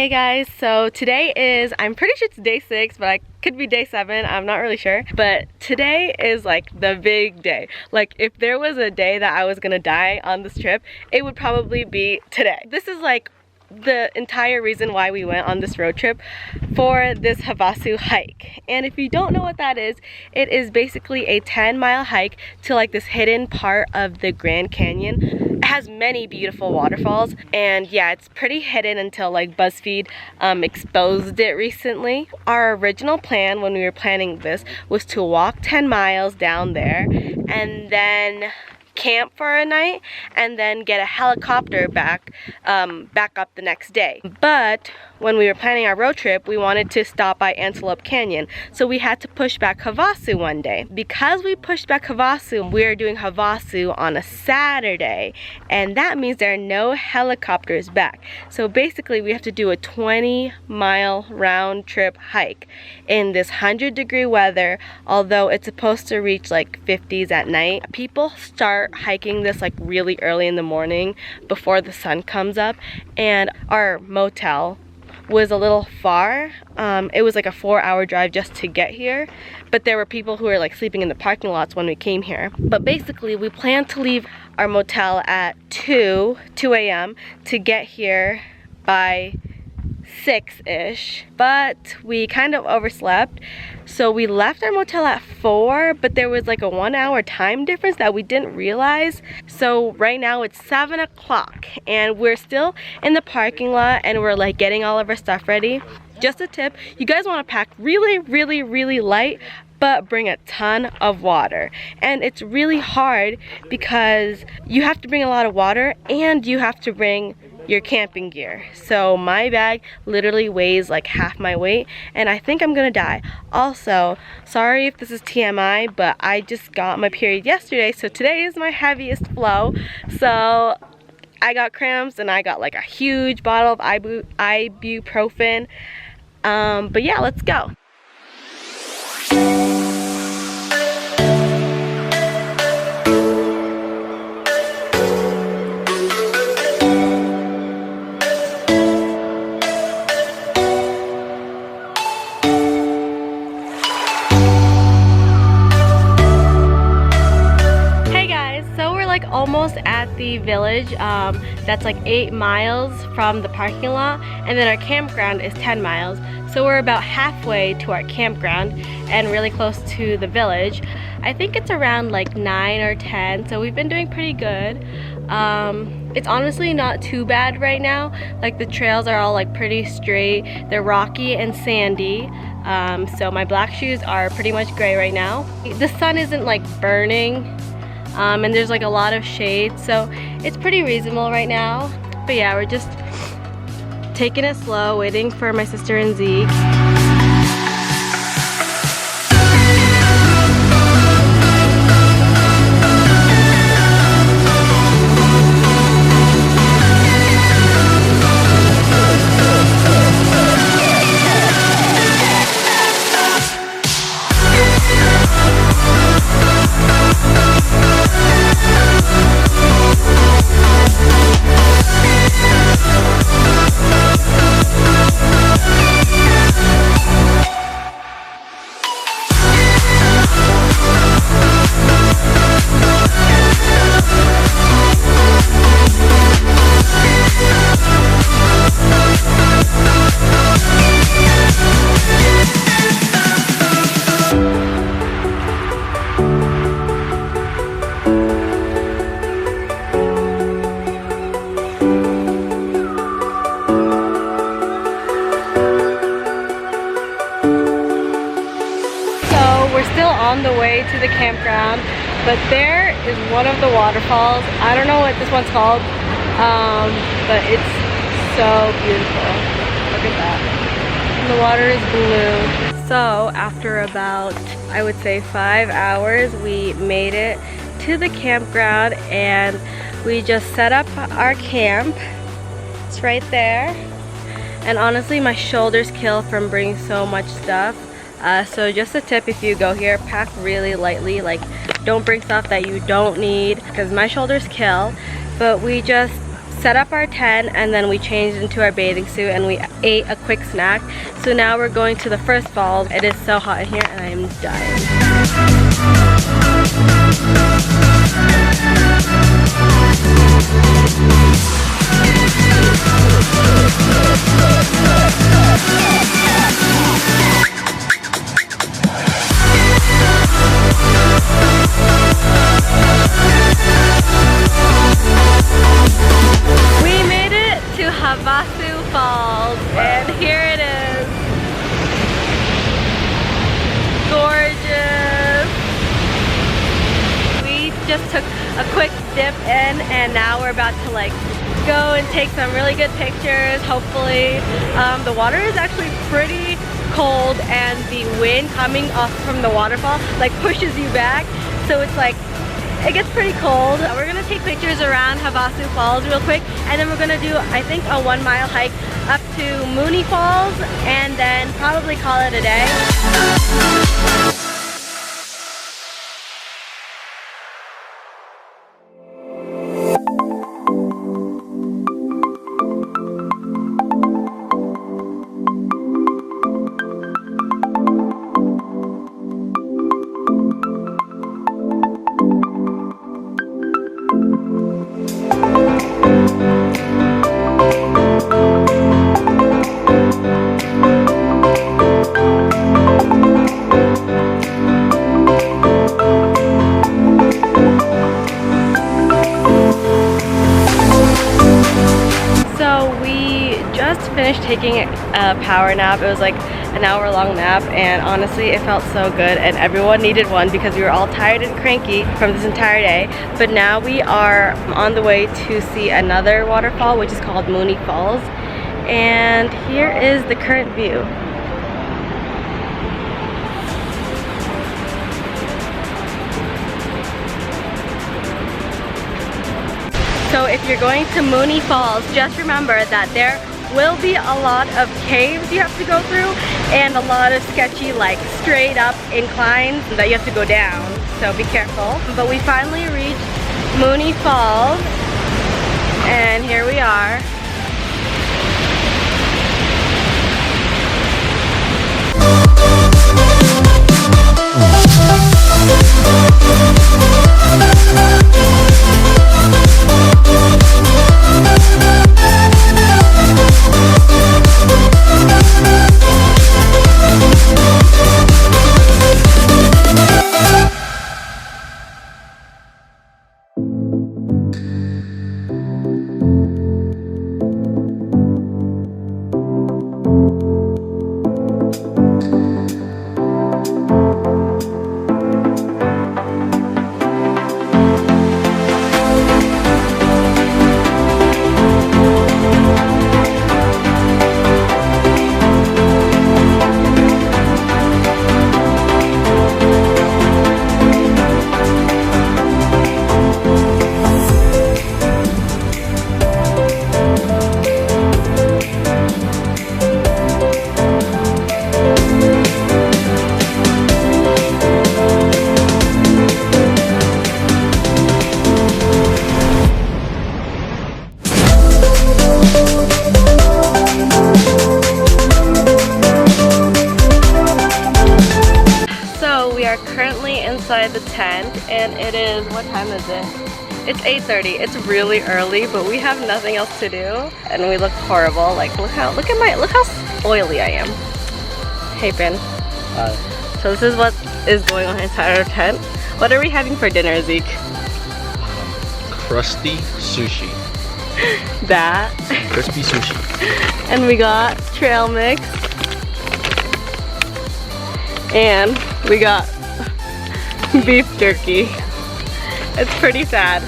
Hey guys, so today is, I'm pretty sure it's day 6, but I could be day 7, I'm not really sure. But today is like the big day. Like if there was a day that I was gonna die on this trip, it would probably be today. This is like the entire reason why we went on this road trip for this Havasu hike. And if you don't know what that is, it is basically a 10-mile hike to like this hidden part of the Grand Canyon. It has many beautiful waterfalls, and yeah, it's pretty hidden until like BuzzFeed exposed it recently. Our original plan when we were planning this was to walk 10 miles down there and then camp for a night and then get a helicopter back up the next day. But when we were planning our road trip, we wanted to stop by Antelope Canyon, so we had to push back Havasu one day. Because we pushed back Havasu, we are doing Havasu on a Saturday, and that means there are no helicopters back. So basically we have to do a 20-mile round trip hike in this 100-degree weather, although it's supposed to reach like 50s at night. People start hiking this like really early in the morning before the sun comes up, and our motel was a little far. It was like a 4-hour drive just to get here, but there were people who were like sleeping in the parking lots when we came here. But basically we planned to leave our motel at 2 a.m. to get here by 6-ish, but we kind of overslept, so we left our motel at 4, but there was like a 1-hour time difference that we didn't realize. So right now it's 7 o'clock and we're still in the parking lot and we're like getting all of our stuff ready. Just a tip, you guys want to pack really light, but bring a ton of water. And it's really hard because you have to bring a lot of water and you have to bring your camping gear. So my bag literally weighs like half my weight, and I think I'm gonna die. Also, sorry if this is TMI, but I just got my period yesterday, so today is my heaviest flow. So I got cramps and I got like a huge bottle of ibuprofen. But yeah, let's go. Almost at the village that's like 8 miles from the parking lot, and then our campground is 10 miles, so we're about halfway to our campground and really close to the village. I think it's around like 9 or 10, so we've been doing pretty good. It's honestly not too bad right now. Like the trails are all like pretty straight, they're rocky and sandy. So my black shoes are pretty much gray right now. The sun isn't like burning, and there's like a lot of shade, so it's pretty reasonable right now. But yeah, we're just taking it slow, waiting for my sister and Zeek. On the way to the campground, but there is one of the waterfalls. I don't know what this one's called, but it's so beautiful. Look at that. And the water is blue. So after about, I would say 5 hours, we made it to the campground and we just set up our camp. It's right there. And honestly, my shoulders kill from bringing so much stuff. So just a tip, if you go here, pack really lightly. Like, don't bring stuff that you don't need, because my shoulders kill. But we just set up our tent, and then we changed into our bathing suit and we ate a quick snack. So now we're going to the first falls. It is so hot in here and I am dying. We made it to Havasu Falls, and here it is. Gorgeous. We just took a quick dip in, and now we're about to like go and take some really good pictures, hopefully. The water is actually pretty cold, and the wind coming off from the waterfall like pushes you back, so it's like it gets pretty cold. We're gonna take pictures around Havasu Falls real quick, and then we're gonna do, I think, a 1 mile hike up to Mooney Falls, and then probably call it a day. Finished taking a power nap. It was like an hour-long nap, and honestly it felt so good, and everyone needed one because we were all tired and cranky from this entire day. But now we are on the way to see another waterfall, which is called Mooney Falls, and here is the current view. So if you're going to Mooney Falls, just remember that there will be a lot of caves you have to go through, and a lot of sketchy, like straight up inclines that you have to go down, so be careful. But we finally reached Mooney Falls, and here we are. Inside the tent, and it is, what time is it? It's 8:30. It's really early, but we have nothing else to do, and we look horrible. Like, look how oily I am. Hey, Ben. Hi. So this is what is going on inside our tent. What are we having for dinner, Zeke? Crusty sushi. That. Crispy sushi. And we got trail mix. And we got beef jerky. It's pretty sad.